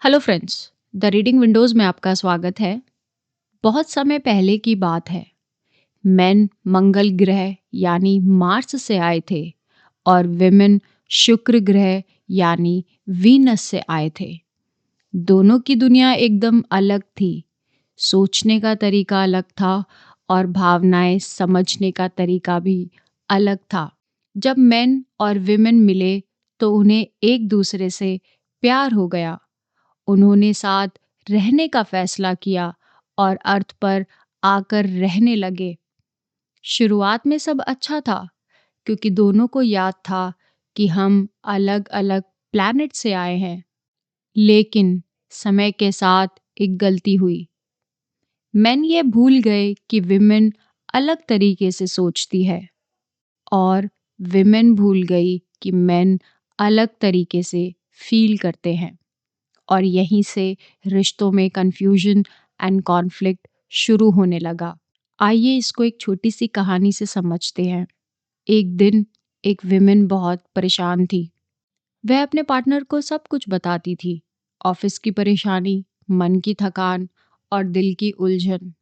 Hello friends, the reading Windows में आपका स्वागत है। बहुत समय पहले की बात है। मेन मंगल ग्रह यानी मार्स से आए थे और विमेन शुक्र ग्रह यानी वीनस से आए थे। दोनों की दुनिया एकदम अलग थी। सोचने का तरीका अलग था और भावनाएं समझने का तरीका भी अलग था। जब मेन और विमेन मिले तो उन्हें एक दूसरे से प्यार हो गया। उन्होंने साथ रहने का फैसला किया और अर्थ पर आकर रहने लगे। शुरुआत में सब अच्छा था क्योंकि दोनों को याद था कि हम अलग-अलग प्लैनेट से आए हैं। लेकिन समय के साथ एक गलती हुई। मेन ये भूल गए कि विमेन अलग तरीके से सोचती है और विमेन भूल गई कि मेन अलग तरीके से फील करते हैं। और यहीं से रिश्तों में कन्फ्यूजन एंड कॉन्फ्लिक्ट शुरू होने लगा। आइए इसको एक छोटी सी कहानी से समझते हैं। एक दिन एक विमेन बहुत परेशान थी। वह अपने पार्टनर को सब कुछ बताती थी, ऑफिस की परेशानी, मन की थकान और दिल की उलझन।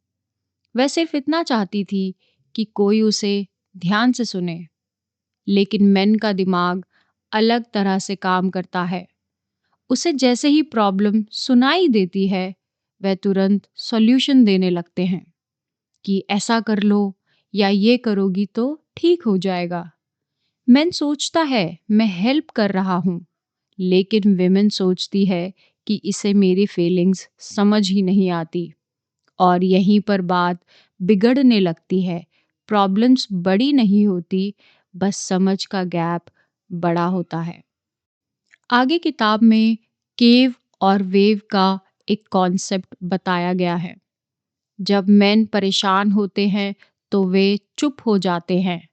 वह सिर्फ इतना चाहती थी कि कोई उसे ध्यान से सुने। लेकिन मेन का दिमाग अलग तरह से काम करता है। उसे जैसे ही प्रॉब्लम सुनाई देती है, वह तुरंत सॉल्यूशन देने लगते हैं कि ऐसा कर लो या ये करोगी तो ठीक हो जाएगा। मेन सोचता है मैं हेल्प कर रहा हूँ, लेकिन विमेन सोचती है कि इसे मेरी फीलिंग्स समझ ही नहीं आती। और यहीं पर बात बिगड़ने लगती है। प्रॉब्लम्स बड़ी नहीं होती, बस समझ का गैप बड़ा होता है। आगे किताब में केव और वेव का एक कॉन्सेप्ट बताया गया है। जब मेन परेशान होते हैं तो वे चुप हो जाते हैं।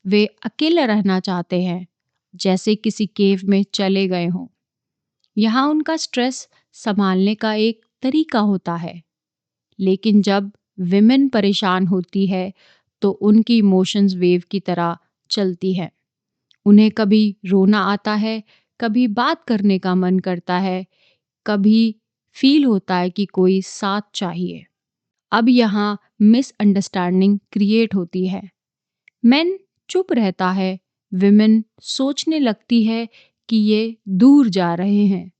वे अकेले रहना चाहते हैं, जैसे किसी केव में चले गए हों। यहाँ उनका स्ट्रेस संभालने का एक तरीका होता है। लेकिन जब विमेन परेशान होती है तो उनकी इमोशंस वेव की तरह चलती है। उन्हें कभी रोना आता है, कभी बात करने का मन करता है, कभी फील होता है कि कोई साथ चाहिए। अब यहाँ मिसअंडरस्टैंडिंग क्रिएट होती है। मेन चुप रहता है, विमेन सोचने लगती है कि ये दूर जा रहे हैं।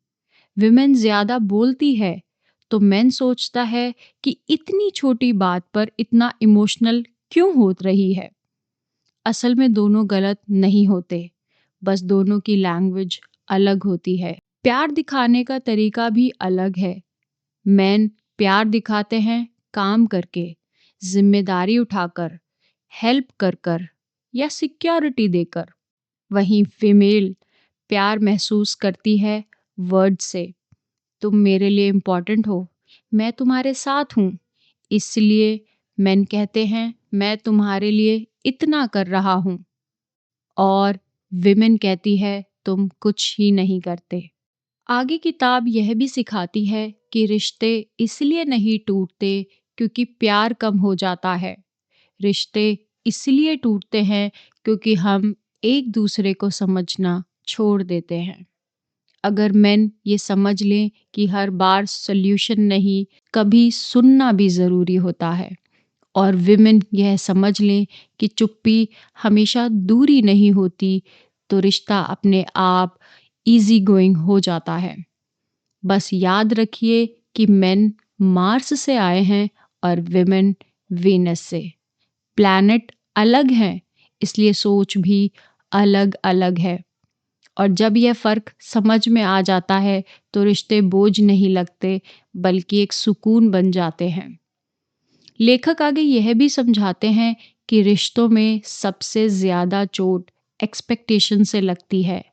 विमेन ज्यादा बोलती है तो मेन सोचता है कि इतनी छोटी बात पर इतना इमोशनल क्यों हो रही है। असल में दोनों गलत नहीं होते, बस दोनों की लैंग्वेज अलग होती है। प्यार दिखाने का तरीका भी अलग है। मेन प्यार दिखाते हैं काम करके, जिम्मेदारी उठाकर, हेल्प कर कर या सिक्योरिटी देकर। वहीं फीमेल प्यार महसूस करती है वर्ड से। तुम मेरे लिए इम्पोर्टेंट हो, मैं तुम्हारे साथ हूँ। इसलिए मेन कहते हैं मैं तुम्हारे लिए इतना कर रहा हूँ। और विमेन कहती है तुम कुछ ही नहीं करते। आगे किताब यह भी सिखाती है कि रिश्ते इसलिए नहीं टूटते क्योंकि प्यार कम हो जाता है। रिश्ते इसलिए टूटते हैं क्योंकि हम एक दूसरे को समझना छोड़ देते हैं। अगर मेन ये समझ लें कि हर बार सॉल्यूशन नहीं, कभी सुनना भी ज़रूरी होता है, और विमेन यह समझ लें कि चुप्पी हमेशा दूरी नहीं होती, तो रिश्ता अपने आप ईज़ी गोइंग हो जाता है। बस याद रखिए कि मेन मार्स से आए हैं और विमेन वीनस से। प्लैनेट अलग हैं, इसलिए सोच भी अलग-अलग है। और जब यह फ़र्क समझ में आ जाता है तो रिश्ते बोझ नहीं लगते, बल्कि एक सुकून बन जाते हैं। लेखक आगे यह भी समझाते हैं कि रिश्तों में सबसे ज़्यादा चोट एक्सपेक्टेशन से लगती है।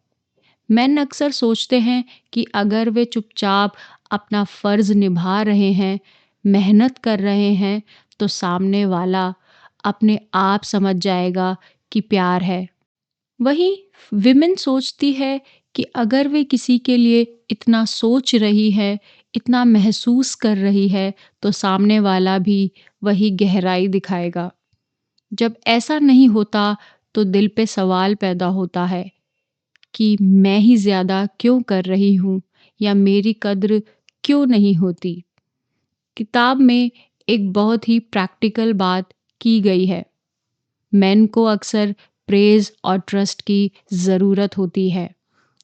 मेन अक्सर सोचते हैं कि अगर वे चुपचाप अपना फ़र्ज़ निभा रहे हैं, मेहनत कर रहे हैं, तो सामने वाला अपने आप समझ जाएगा कि प्यार है। वहीं विमेन सोचती है कि अगर वे किसी के लिए इतना सोच रही है, इतना महसूस कर रही है, तो सामने वाला भी वही गहराई दिखाएगा। जब ऐसा नहीं होता तो दिल पे सवाल पैदा होता है कि मैं ही ज़्यादा क्यों कर रही हूँ, या मेरी कद्र क्यों नहीं होती। किताब में एक बहुत ही प्रैक्टिकल बात की गई है। मेन को अक्सर प्रेज और ट्रस्ट की ज़रूरत होती है।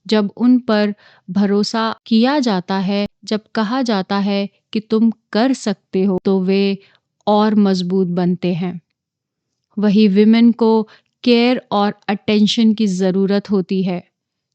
जब उन पर भरोसा किया जाता है, जब कहा जाता है कि तुम कर सकते हो, तो वे और मजबूत बनते हैं। वही विमेन को केयर और अटेंशन की ज़रूरत होती है।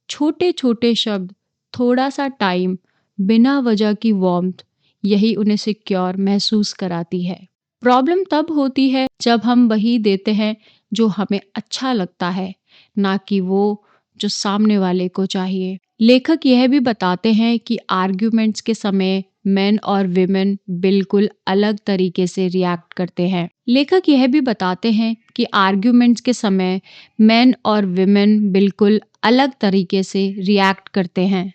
छोटे छोटे शब्द, थोड़ा सा टाइम, बिना वजह की वार्मथ, यही उन्हें सिक्योर महसूस कराती है। प्रॉब्लम तब होती है जब हम वही देते हैं जो हमें अच्छा लगता है, ना कि वो जो सामने वाले को चाहिए। लेखक यह भी बताते हैं कि आर्ग्यूमेंट्स के समय मेन और विमेन बिल्कुल अलग तरीके से रिएक्ट करते हैं। लेखक यह भी बताते हैं कि आर्ग्यूमेंट्स के समय मेन और विमेन बिल्कुल अलग तरीके से रिएक्ट करते हैं।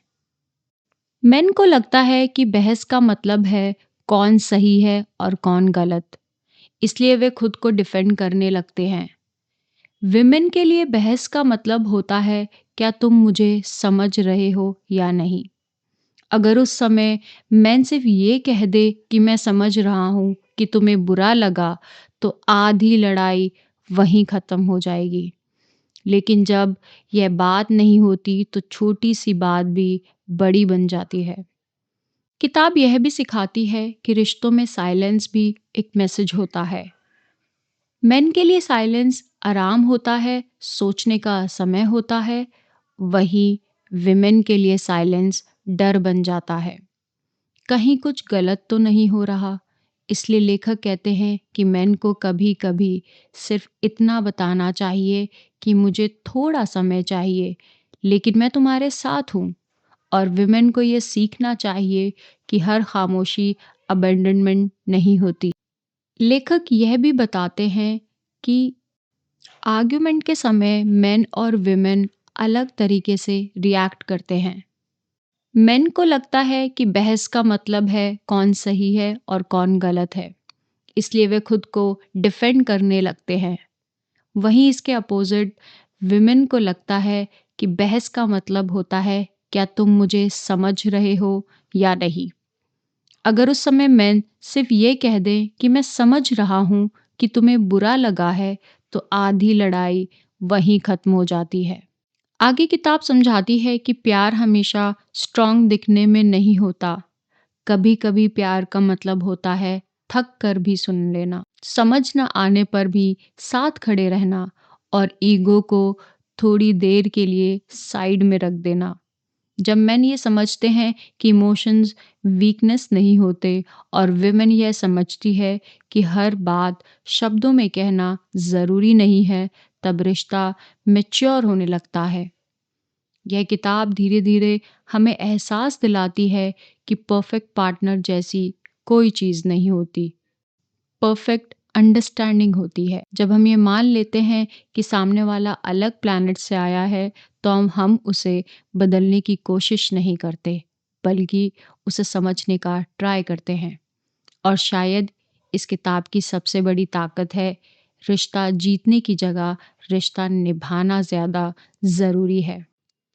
मेन को लगता है कि बहस का मतलब है कौन सही है और कौन गलत, इसलिए वे खुद को डिफेंड करने लगते हैं। विमेन के लिए बहस का मतलब होता है क्या तुम मुझे समझ रहे हो या नहीं। अगर उस समय मैन सिर्फ ये कह दे कि मैं समझ रहा हूँ कि तुम्हें बुरा लगा, तो आधी लड़ाई वहीं ख़त्म हो जाएगी। लेकिन जब यह बात नहीं होती तो छोटी सी बात भी बड़ी बन जाती है। किताब यह भी सिखाती है कि रिश्तों में साइलेंस भी एक मैसेज होता है। मेन के लिए साइलेंस आराम होता है, सोचने का समय होता है। वहीं विमेन के लिए साइलेंस डर बन जाता है, कहीं कुछ गलत तो नहीं हो रहा। इसलिए लेखक कहते हैं कि मेन को कभी कभी सिर्फ इतना बताना चाहिए कि मुझे थोड़ा समय चाहिए, लेकिन मैं तुम्हारे साथ हूँ। और विमेन को ये सीखना चाहिए कि हर खामोशी अबेंडनमेंट नहीं होती। लेखक यह भी बताते हैं कि आर्ग्यूमेंट के समय मेन और विमेन अलग तरीके से रिएक्ट करते हैं। मेन को लगता है कि बहस का मतलब है कौन सही है और कौन गलत है, इसलिए वे खुद को डिफेंड करने लगते हैं। वहीं इसके अपोजिट विमेन को लगता है कि बहस का मतलब होता है क्या तुम मुझे समझ रहे हो या नहीं। अगर उस समय मैन सिर्फ ये कह दे कि मैं समझ रहा हूँ कि तुम्हें बुरा लगा है, तो आधी लड़ाई वहीं खत्म हो जाती है। आगे किताब समझाती है कि प्यार हमेशा स्ट्रांग दिखने में नहीं होता। कभी कभी प्यार का मतलब होता है थक कर भी सुन लेना, समझ न आने पर भी साथ खड़े रहना और ईगो को थोड़ी देर के लिए साइड में रख देना। जब मैन ये समझते हैं कि इमोशंस वीकनेस नहीं होते और विमेन यह समझती है कि हर बात शब्दों में कहना ज़रूरी नहीं है, तब रिश्ता मैच्योर होने लगता है। यह किताब धीरे धीरे हमें एहसास दिलाती है कि परफेक्ट पार्टनर जैसी कोई चीज़ नहीं होती, परफेक्ट अंडरस्टैंडिंग होती है। जब हम ये मान लेते हैं कि सामने वाला अलग प्लैनेट से आया है, तो हम उसे बदलने की कोशिश नहीं करते, बल्कि उसे समझने का ट्राई करते हैं। और शायद इस किताब की सबसे बड़ी ताकत है, रिश्ता जीतने की जगह रिश्ता निभाना ज़्यादा ज़रूरी है।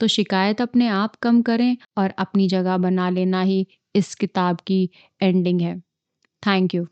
तो शिकायत अपने आप कम करें और अपनी जगह बना लेना ही इस किताब की एंडिंग है। Thank you.